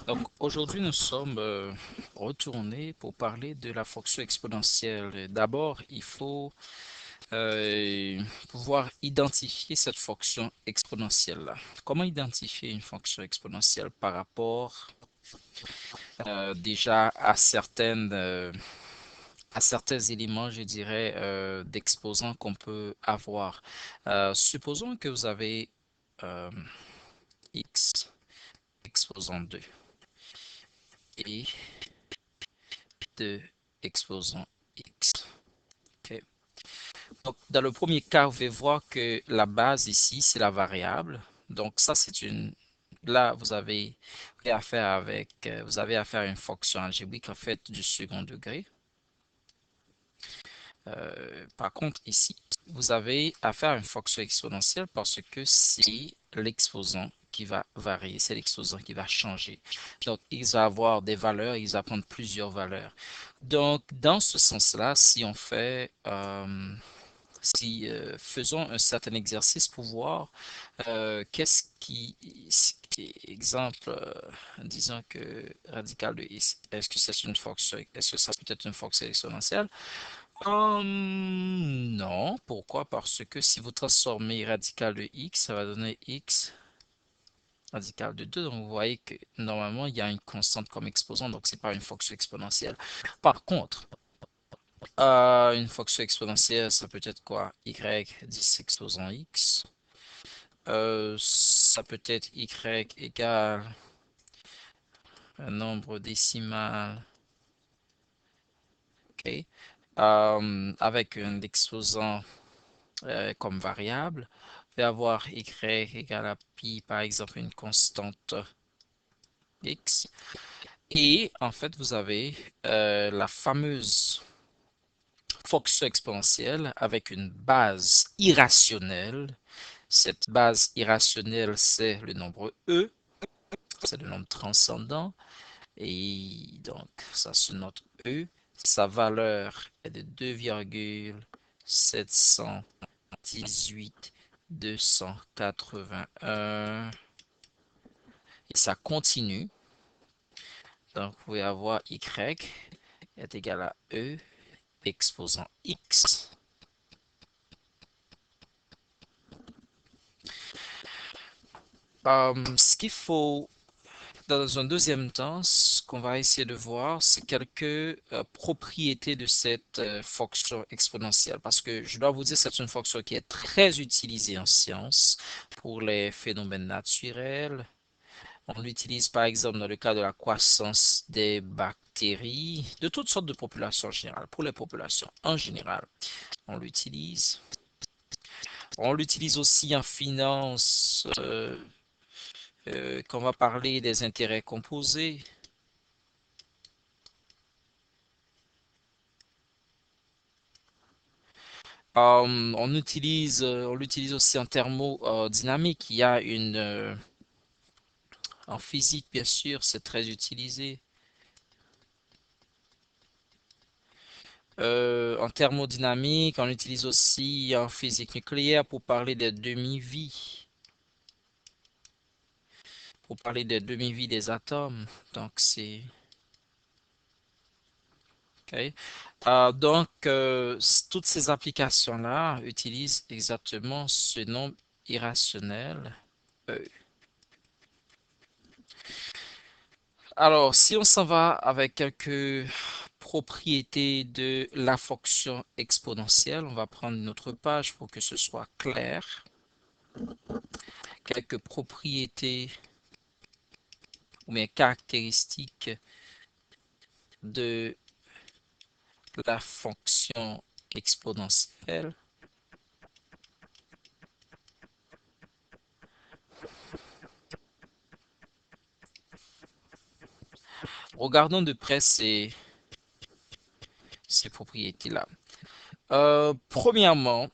Donc aujourd'hui, nous sommes retournés pour parler de la fonction exponentielle. D'abord, il faut pouvoir identifier cette fonction exponentielle-là. Comment identifier une fonction exponentielle par rapport déjà à certains éléments, je dirais, d'exposants qu'on peut avoir. Supposons que vous avez euh, x exposant 2 et 2 exposant x. Ok. Donc, dans le premier cas, vous pouvez voir que la base ici, c'est la variable. Donc, ça, c'est une... Là, vous avez affaire à une fonction algébrique, en fait, du second degré. Par contre, ici, vous avez affaire à une fonction exponentielle parce que c'est l'exposant qui va varier, c'est l'exposant qui va changer. Donc, il va avoir des valeurs, il va prendre plusieurs valeurs. Donc, dans ce sens-là, si on fait si faisons un certain exercice pour voir qu'est-ce qui, exemple, disons que radical de x, est-ce que c'est une fonction, est-ce que ça peut être une fonction exponentielle? Non, pourquoi? Parce que si vous transformez radical de x, ça va donner x radical de 2. Donc vous voyez que normalement il y a une constante comme exposant, donc c'est pas une fonction exponentielle. Par contre, une fonction exponentielle, ça peut être quoi? Y 10 exposant x. Ça peut être y égale un nombre décimal, ok, avec un exposant comme variable. Vous pouvez avoir y égale à pi, par exemple, une constante x. Et en fait, vous avez la fameuse fonction exponentielle avec une base irrationnelle. Cette base irrationnelle, c'est le nombre e, c'est le nombre transcendant. Et donc, ça se note e. Sa valeur est de 2,718,281. Et ça continue. Donc, vous pouvez avoir y est égal à e exposant x. Ce qu'il faut dans un deuxième temps, ce qu'on va essayer de voir, c'est quelques propriétés de cette fonction exponentielle. Parce que je dois vous dire, c'est une fonction qui est très utilisée en sciences pour les phénomènes naturels. On l'utilise par exemple dans le cas de la croissance des bactéries, de toutes sortes de populations en général, pour les populations en général. On l'utilise. On l'utilise aussi en finance, quand on va parler des intérêts composés. On l'utilise aussi en thermodynamique. Il y a en physique, bien sûr, c'est très utilisé. En thermodynamique, on l'utilise aussi en physique nucléaire pour parler des demi-vies, pour parler des demi-vies des atomes. Donc, c'est... ok. Toutes ces applications-là utilisent exactement ce nombre irrationnel. Euh, Alors, si on s'en va avec quelques propriétés de la fonction exponentielle, on va prendre une autre page pour que ce soit clair. Quelques propriétés ou bien caractéristiques de la fonction exponentielle. Regardons de près ces propriétés-là. Premièrement,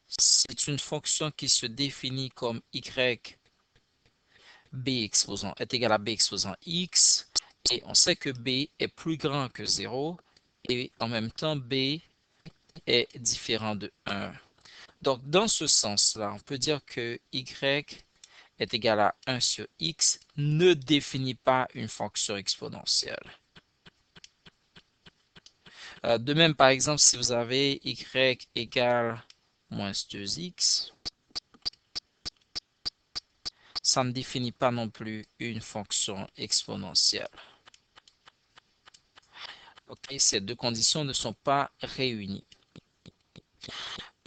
c'est une fonction qui se définit comme y b exposant est égal à b exposant x, et on sait que b est plus grand que 0, et en même temps b est différent de 1. Donc dans ce sens-là, on peut dire que y est égal à 1 sur x ne définit pas une fonction exponentielle. De même, par exemple, si vous avez y égale moins 2x, ça ne définit pas non plus une fonction exponentielle. Ok, ces deux conditions ne sont pas réunies.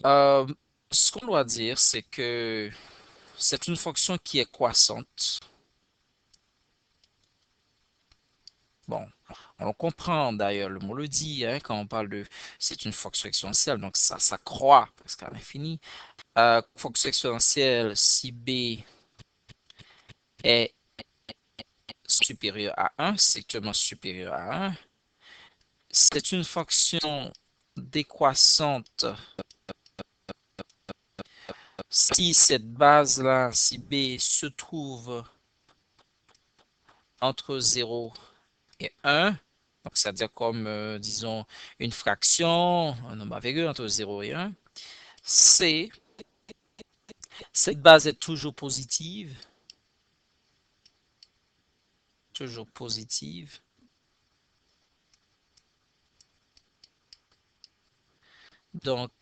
Euh, Ce qu'on doit dire, c'est que c'est une fonction qui est croissante. Bon, on comprend d'ailleurs, le mot le dit, hein, quand on parle de c'est une fonction exponentielle, donc ça croît presque à l'infini. Fonction exponentielle, si b est supérieur à 1, strictement supérieur à 1, c'est une fonction décroissante si cette base-là, si b se trouve entre 0 et 1, donc c'est-à-dire comme, disons, une fraction, un nombre avéré entre 0 et 1, c, cette base est toujours positive, toujours positive, donc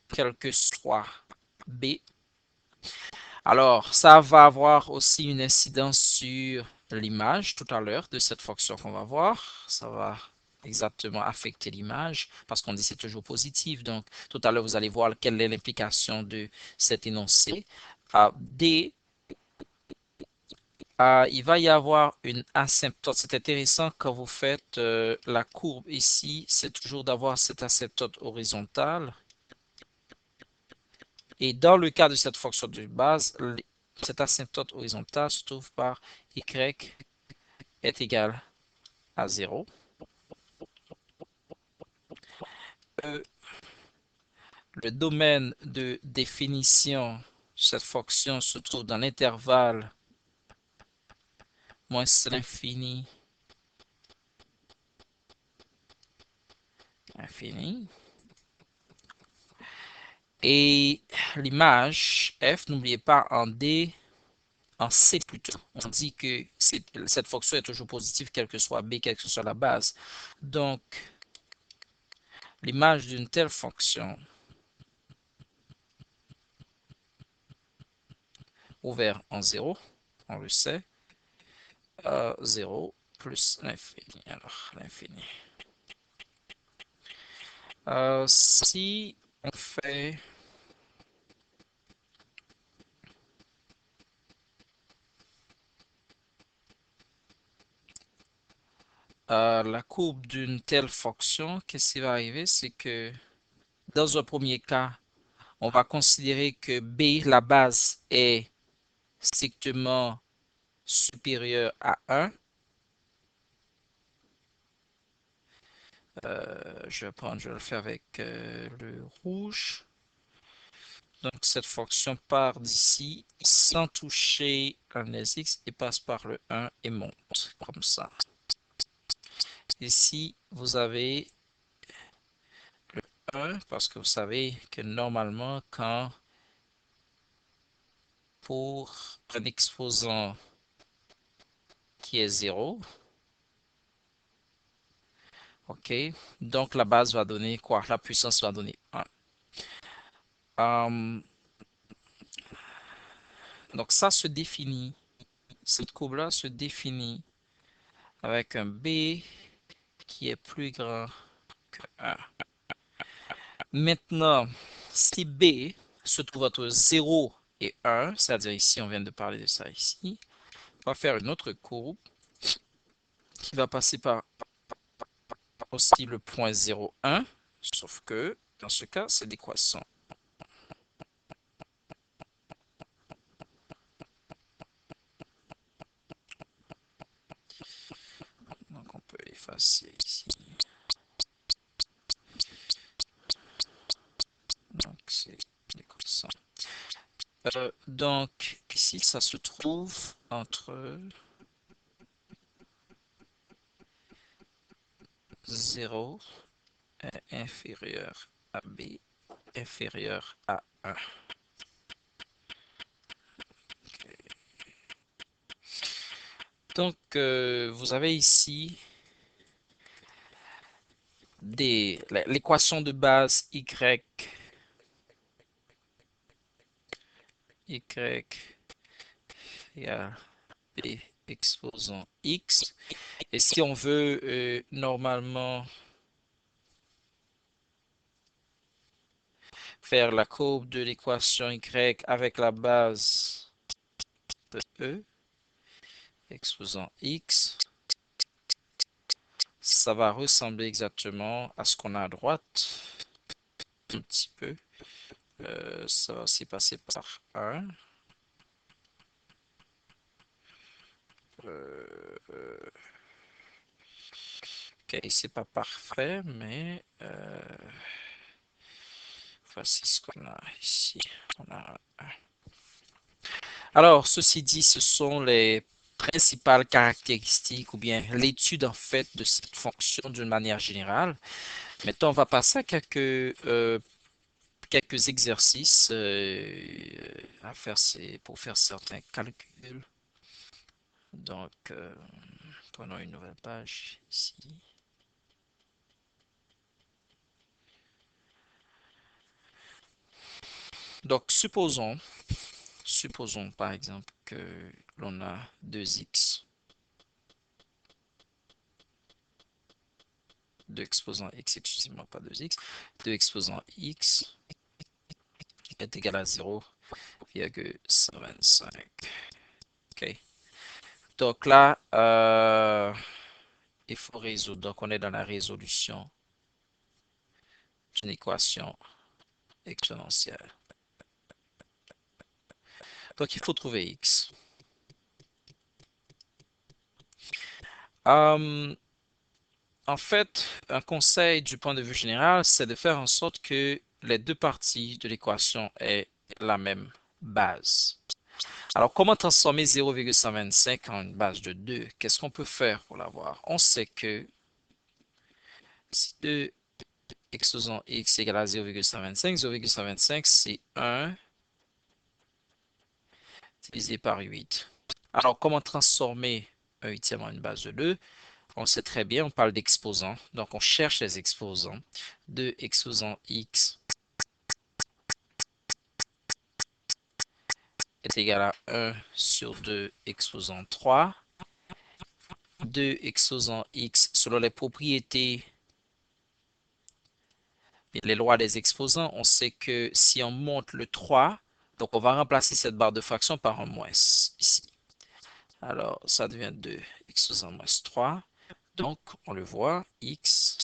quel que soit b. Alors, ça va avoir aussi une incidence sur l'image tout à l'heure de cette fonction qu'on va voir. Ça va exactement affecter l'image parce qu'on dit c'est toujours positif. Donc, tout à l'heure, vous allez voir quelle est l'implication de cet énoncé. D, il va y avoir une asymptote. C'est intéressant quand vous faites la courbe ici, c'est toujours d'avoir cette asymptote horizontale. Et dans le cas de cette fonction de base, cette asymptote horizontale se trouve par y est égal à 0. Le domaine de définition de cette fonction se trouve dans l'intervalle moins l'infini, infini. Et l'image f, n'oubliez pas en D, en C plutôt. On dit que cette fonction est toujours positive, quelle que soit B, quelle que soit la base. Donc, l'image d'une telle fonction ouvert en 0, on le sait, 0 plus l'infini. Alors, l'infini. Si on fait la courbe d'une telle fonction, qu'est-ce qui va arriver? C'est que dans un premier cas, on va considérer que B, la base, est strictement supérieure à 1. Je vais le faire avec le rouge. Donc cette fonction part d'ici sans toucher un SX et passe par le 1 et monte comme ça. Ici, vous avez le 1 parce que vous savez que normalement, quand pour un exposant qui est 0, ok, donc la base va donner quoi? La puissance va donner 1. Donc ça se définit, cette courbe-là se définit avec un B qui est plus grand que 1. Maintenant, si B se trouve entre 0 et 1, c'est-à-dire ici, on vient de parler de ça ici, on va faire une autre courbe qui va passer par aussi le point 0,1, sauf que dans ce cas, c'est décroissant. Donc on peut effacer ici. Donc c'est décroissant. Donc ici, ça se trouve entre 0 est inférieur à B, inférieur à 1. Donc, vous avez ici l'équation de base y, y égale b exposant x. Et si on veut normalement faire la courbe de l'équation y avec la base de e, exposant x, ça va ressembler exactement à ce qu'on a à droite, un petit peu. Ça va aussi passer par 1. Ok, c'est pas parfait, mais voici ce qu'on a ici. On a Alors, ceci dit, ce sont les principales caractéristiques ou bien l'étude en fait de cette fonction d'une manière générale. Maintenant, on va passer à quelques exercices à faire pour faire certains calculs. Donc, prenons une nouvelle page ici. Donc, supposons par exemple que l'on a 2x, 2 exposant x, excusez-moi, pas 2x, 2 exposant x est égal à 0,125. OK. Donc là, il faut résoudre. Donc, on est dans la résolution d'une équation exponentielle. Donc, il faut trouver x. Euh, En fait, un conseil du point de vue général, c'est de faire en sorte que les deux parties de l'équation aient la même base. Alors, comment transformer 0,125 en une base de 2? Qu'est-ce qu'on peut faire pour l'avoir? On sait que si 2 exposant x égale à 0,125, 0,125 c'est 1 divisé par 8. Alors, comment transformer un huitième en une base de 2? On sait très bien, on parle d'exposants. Donc, on cherche les exposants. 2 exposant x est égal à 1 sur 2 exposant 3. 2 exposant x, selon les propriétés et les lois des exposants, on sait que si on monte le 3, donc on va remplacer cette barre de fraction par un moins ici. Alors, ça devient 2 exposant moins 3. Donc, on le voit, x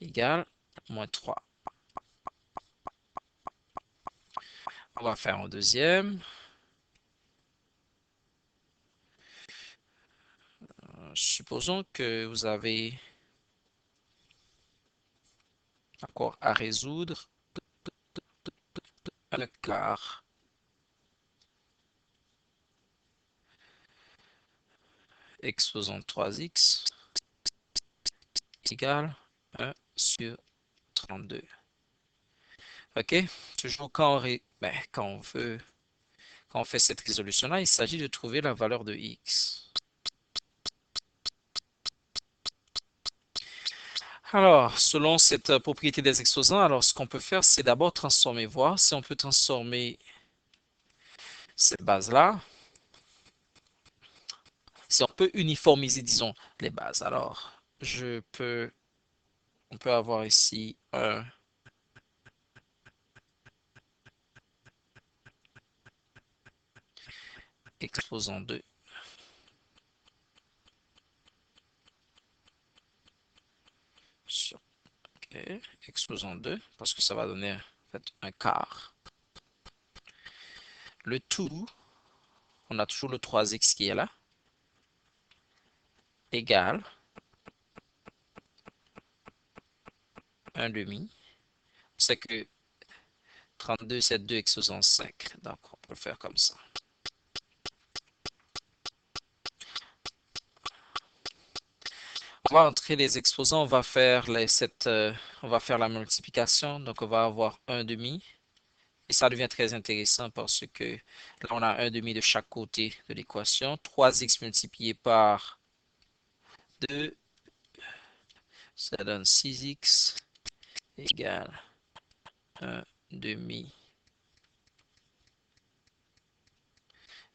égale moins 3. On va faire un deuxième. Supposons que vous avez encore à résoudre un quart exposant 3x égale 1 sur 32. OK? Toujours quand on fait cette résolution-là, il s'agit de trouver la valeur de x. Alors, selon cette propriété des exposants, alors ce qu'on peut faire, c'est d'abord transformer, voir si on peut transformer cette base-là, si on peut uniformiser, disons, les bases. Alors, on peut avoir ici un exposant 2 sur OK, exposant 2, parce que ça va donner en fait un quart. Le tout, on a toujours le 3x qui est là, égal 1 demi. C'est que 32, c'est 2 exposant 5. Donc, on peut le faire comme ça. On va entrer les exposants, on va faire la multiplication. Donc, on va avoir 1 demi Et ça devient très intéressant parce que là, on a un demi de chaque côté de l'équation. 3x multiplié par 2, ça donne 6x égale un demi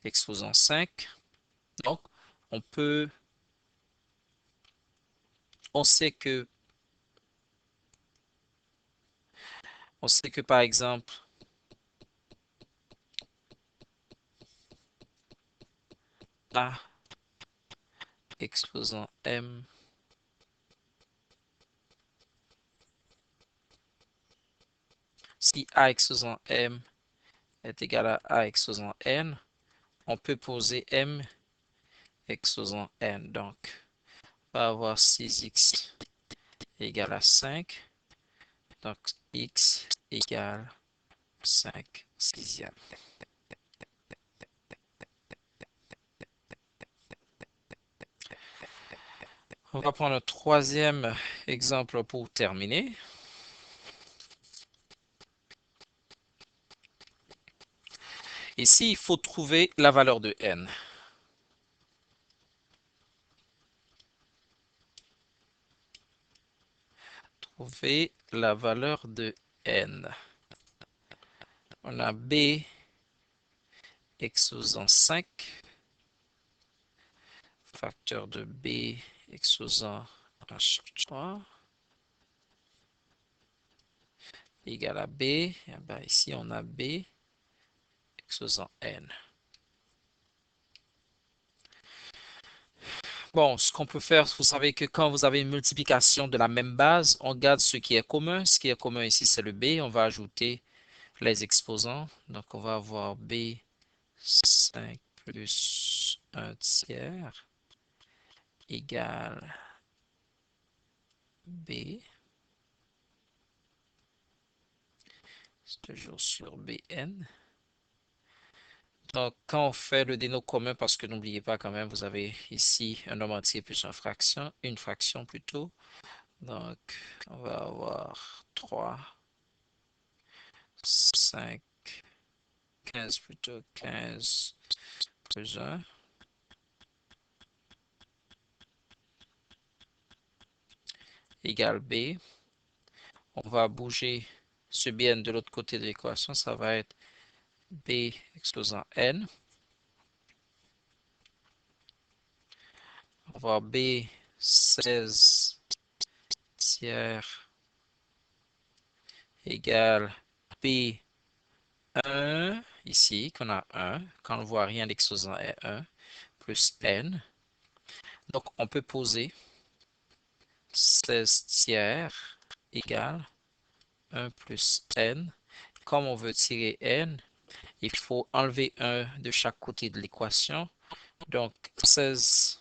exposant 5. Donc, on peut, on sait que, on sait que par exemple, A exposant M, si A exposant M est égal à A exposant N, on peut poser M exposant N. Donc, on va avoir 6x égale à 5. Donc, x égale 5 sixièmes. On va prendre un troisième exemple pour terminer. Ici, il faut trouver la valeur de n. Trouver la valeur de n. On a b exposant 5, facteur de b exposant h sur 3, égale à b. Et ben ici, on a b exposant n. Bon, ce qu'on peut faire, vous savez que quand vous avez une multiplication de la même base, on garde ce qui est commun. Ce qui est commun ici, c'est le b. On va ajouter les exposants. Donc, on va avoir b 5 plus 1 tiers égale b. C'est toujours sur bn. Donc, quand on fait le dénot commun, parce que n'oubliez pas quand même, vous avez ici un nombre entier plus une fraction plutôt. Donc, on va avoir 3, 5, 15 plutôt, 15 plus 1 égale b. On va bouger ce bn de l'autre côté de l'équation, ça va être b exposant n. On va avoir b 16 tiers égale b 1, ici, qu'on a 1. Quand on ne voit rien, l'exposant est 1, plus n. Donc, on peut poser 16 tiers égale 1 plus n. Comme on veut tirer n, il faut enlever 1 de chaque côté de l'équation. Donc, 16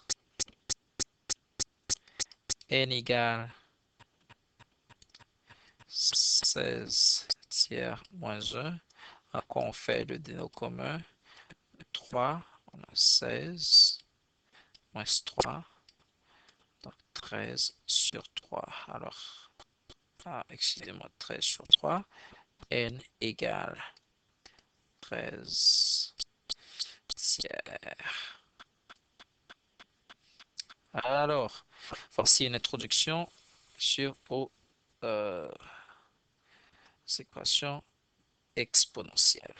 n égale 16 tiers moins 1. Encore on fait le dénot commun. 3, on a 16 moins 3, donc 13 sur 3. Alors, excusez-moi, 13 sur 3, n égale 13 tiers. Alors, voici une introduction sur aux équations exponentielles.